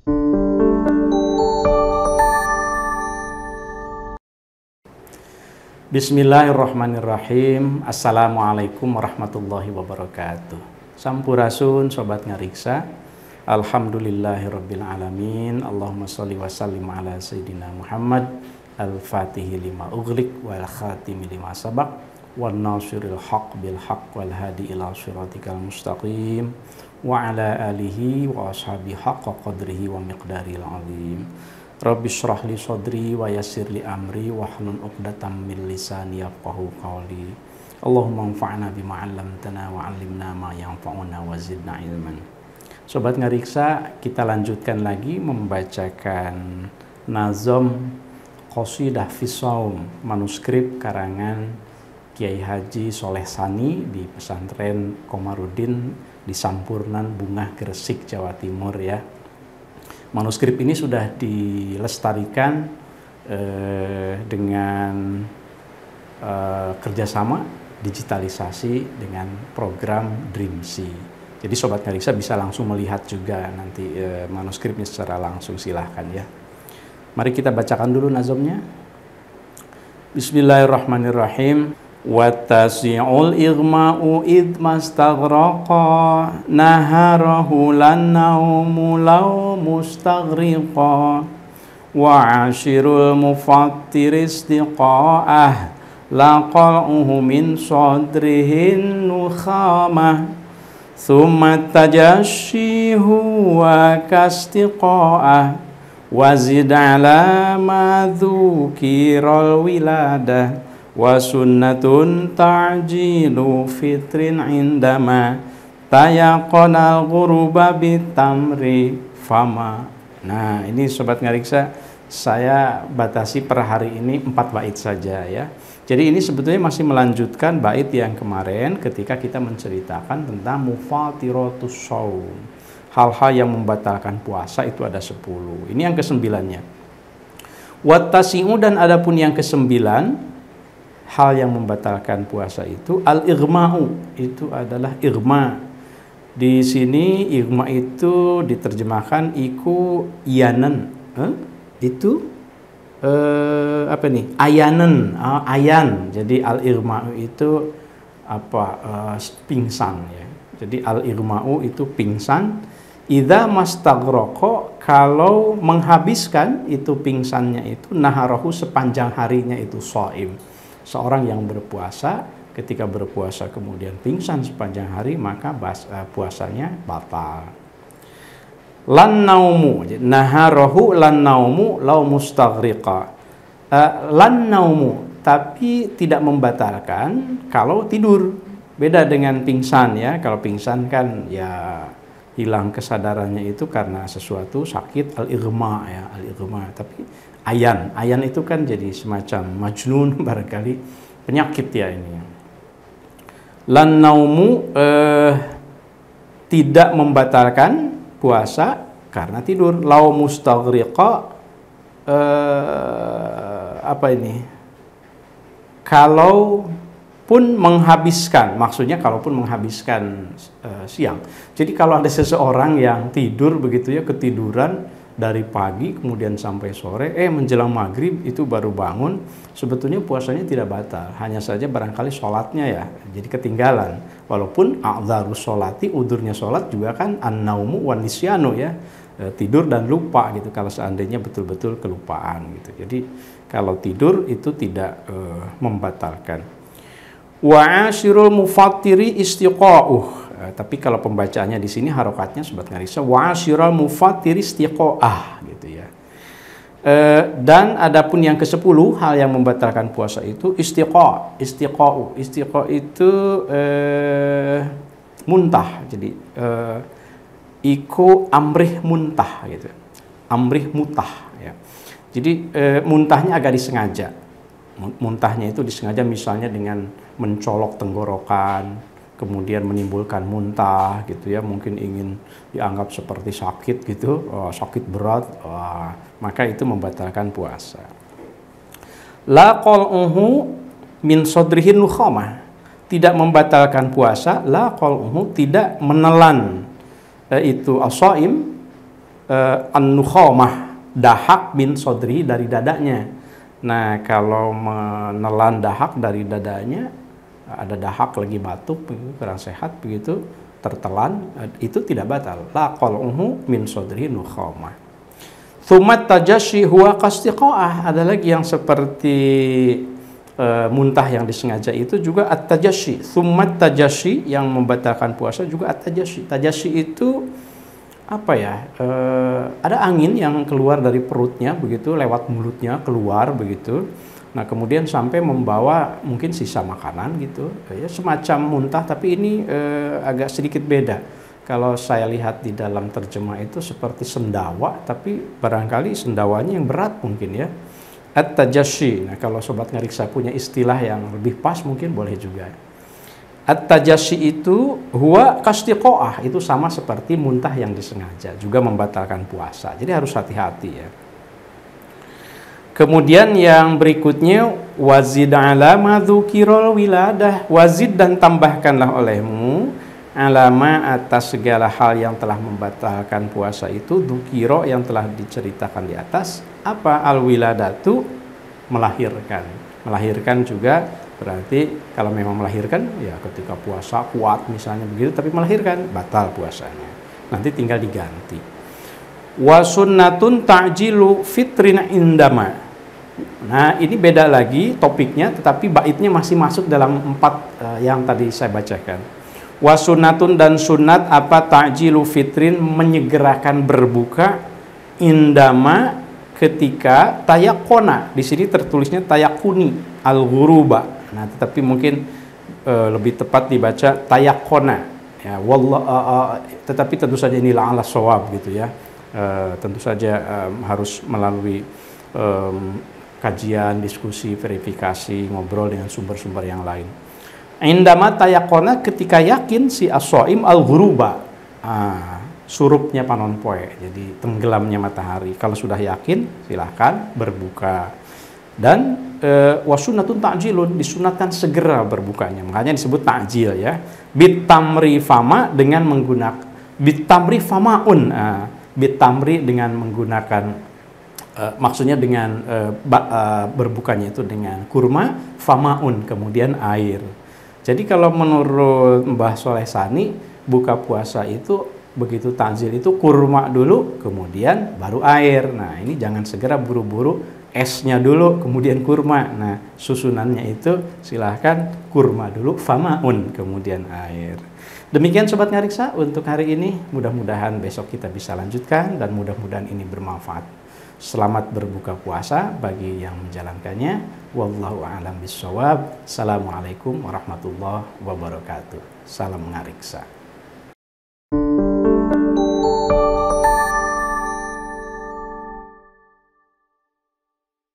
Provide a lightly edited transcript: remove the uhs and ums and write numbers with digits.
Bismillahirrahmanirrahim. Assalamualaikum warahmatullahi wabarakatuh. Sampurasun sobat ngariksa. Alhamdulillahirabbil alamin. Allahumma shalli wa sallim ala sayyidina Muhammad al-Fatihi lima ughliq wal khatimi lima sabaq wan nasiril haq bil haq wal hadi ila shiratikal mustaqim wa ala alihi wa ashabi haqqa qadrihi wa miqdaril azim. Rabbi shrah li sadri wa yassir li amri wahlul 'uqdatam min lisani yafqahu qawli. Allahumma anfa'na bima 'allamtana wa 'allimna ma yanfa'una wa zidna ilman. Sobat ngariksa, kita lanjutkan lagi membacakan nazom Qasidah fis Shaum, manuskrip karangan Kiai Haji Soleh Sani di pesantren Komarudin di Sampurnan Bungah, Gresik, Jawa Timur ya. Manuskrip ini sudah dilestarikan dengan kerjasama digitalisasi dengan program Dreamsea. Jadi sobat ngariksa bisa langsung melihat juga nanti manuskripnya secara langsung, silahkan ya. Mari kita bacakan dulu nazomnya. Bismillahirrahmanirrahim. Wattasi'ul igma'u id mastaghraqa naharahu lan naumu law mustaghriqa wa ashirul mufattir istiqa'ah laqal'uhu min sadrihin nukhamah thumma tajashihu wa kastiqa'ah wazid ala ma dhukiral wiladah wa sunnatun ta'jilu fitrin indama tayaqanal ghuruba bitamri fama. Nah, ini sobat ngariksa, saya batasi per hari ini 4 bait saja ya. Jadi ini sebetulnya masih melanjutkan bait yang kemarin ketika kita menceritakan tentang mufatiratus shaum. Hal-hal yang membatalkan puasa itu ada 10. Ini yang ke-9-nya. Wattasi'u, dan adapun yang ke-9, hal yang membatalkan puasa itu al-igma'u, itu adalah irma. Di sini irma itu diterjemahkan iku iyanan. Itu apa nih? Ayanan, ayan. Jadi al-irma'u itu pingsan ya. Jadi al-irma'u itu pingsan. Idza mastaghraqa, kalau menghabiskan itu pingsannya itu naharahu sepanjang harinya itu shaim. Seorang yang berpuasa, ketika berpuasa kemudian pingsan sepanjang hari, maka puasanya batal. Lan naumu, naharahu lan naumu law mustaghriqa. Lan naumu, tapi tidak membatalkan kalau tidur. Beda dengan pingsan ya. Kalau pingsan kan ya hilang kesadarannya itu karena sesuatu sakit, al-ighma ya, al-ighma. Tapi ayan itu kan jadi semacam majnun barangkali, penyakit ya ini. Lan naumu tidak membatalkan puasa karena tidur. Lau mustaghriqa apa ini? Kalau pun menghabiskan, maksudnya kalaupun menghabiskan siang. Jadi kalau ada seseorang yang tidur begitu ya, ketiduran dari pagi kemudian sampai sore, menjelang maghrib itu baru bangun, sebetulnya puasanya tidak batal, hanya saja barangkali sholatnya ya jadi ketinggalan. Walaupun a'dzarus sholati, udurnya sholat juga kan an-naumu wan nisyanu ya, tidur dan lupa gitu, kalau seandainya betul-betul kelupaan gitu. Jadi kalau tidur itu tidak membatalkan. Wa asyirul mufattiri istiqa'uh. Tapi kalau pembacaannya di sini harokatnya sobat ngariksa wa asyirul mufattiri istiqa'ah gitu ya. Dan adapun yang ke-10 hal yang membatalkan puasa itu istiqa'u. Istiqa' itu muntah. Jadi iku amrih muntah gitu. Amrih mutah ya. Jadi muntahnya agak disengaja. Muntahnya itu disengaja misalnya dengan mencolok tenggorokan, kemudian menimbulkan muntah gitu ya, mungkin ingin dianggap seperti sakit gitu, sakit berat, maka itu membatalkan puasa. La qal'uhu min sodrihin nukhamah, tidak membatalkan puasa. La qal'uhu, tidak menelan itu as-shaim an-nukhamah, dahak min sodri, dari dadanya. Nah, kalau menelan dahak dari dadanya, ada dahak lagi batuk, kurang sehat begitu, tertelan, itu tidak batal. La qal'uhu min sodri nukhamah. Thumat tajashi huwa qastiqa'ah, ada lagi yang seperti muntah yang disengaja, itu juga at-tajashi. Thumat tajashi, yang membatalkan puasa juga at-tajashi. Tajashi itu apa ya, ada angin yang keluar dari perutnya begitu, lewat mulutnya keluar begitu. Nah, kemudian sampai membawa mungkin sisa makanan gitu, ya semacam muntah, tapi ini agak sedikit beda. Kalau saya lihat di dalam terjemah itu seperti sendawa, tapi barangkali sendawanya yang berat mungkin ya. At-tajashi. Nah, kalau sobat ngariksa punya istilah yang lebih pas mungkin boleh juga. At-tajashi itu huwa qastiqa'ah, itu sama seperti muntah yang disengaja, juga membatalkan puasa. Jadi harus hati-hati ya. Kemudian yang berikutnya, wazid ala ma dzukirul wiladah, wazid dan tambahkanlah olehmu alama atas segala hal yang telah membatalkan puasa itu, dzukiro yang telah diceritakan di atas. Apa? Al-wiladatu, melahirkan. Melahirkan juga berarti kalau memang melahirkan ya ketika puasa kuat misalnya begitu, tapi melahirkan batal puasanya. Nanti tinggal diganti. Wa sunnatun ta'jilu fitrin indama. Nah, ini beda lagi topiknya, tetapi baitnya masih masuk dalam 4 yang tadi saya bacakan. Wa sunnatun, dan sunat apa? Ta'jilu fitrin, menyegerakan berbuka, indama, ketika tayakona. Di sini tertulisnya tayakuni al-ghuruba. Nah, tetapi mungkin lebih tepat dibaca tayakona. Ya, tetapi tentu saja ini la'ala shawab gitu ya. Tentu saja harus melalui kajian, diskusi, verifikasi, ngobrol dengan sumber-sumber yang lain. Indama tayakona, ketika yakin si as-shaim al-ghuruba. Surupnya panon poe, jadi tenggelamnya matahari. Kalau sudah yakin, silahkan berbuka. Dan wasunnatun ta'jilun, disunatkan segera berbukanya, makanya disebut ta'jil ya. Bitamri fama, dengan menggunakan bitamri famaun, bitamri dengan menggunakan maksudnya dengan berbukanya itu dengan kurma, famaun kemudian air. Jadi kalau menurut Mbah Soleh Sani, buka puasa itu begitu takjil itu kurma dulu, kemudian baru air. Nah, ini jangan segera buru-buru, esnya dulu, kemudian kurma. Nah, susunannya itu silahkan kurma dulu, famaun, kemudian air. Demikian Sobat Ngariksa untuk hari ini. Mudah-mudahan besok kita bisa lanjutkan dan mudah-mudahan ini bermanfaat. Selamat berbuka puasa bagi yang menjalankannya. Wallahu a'lam bishawab. Assalamualaikum warahmatullahi wabarakatuh. Salam Ngariksa.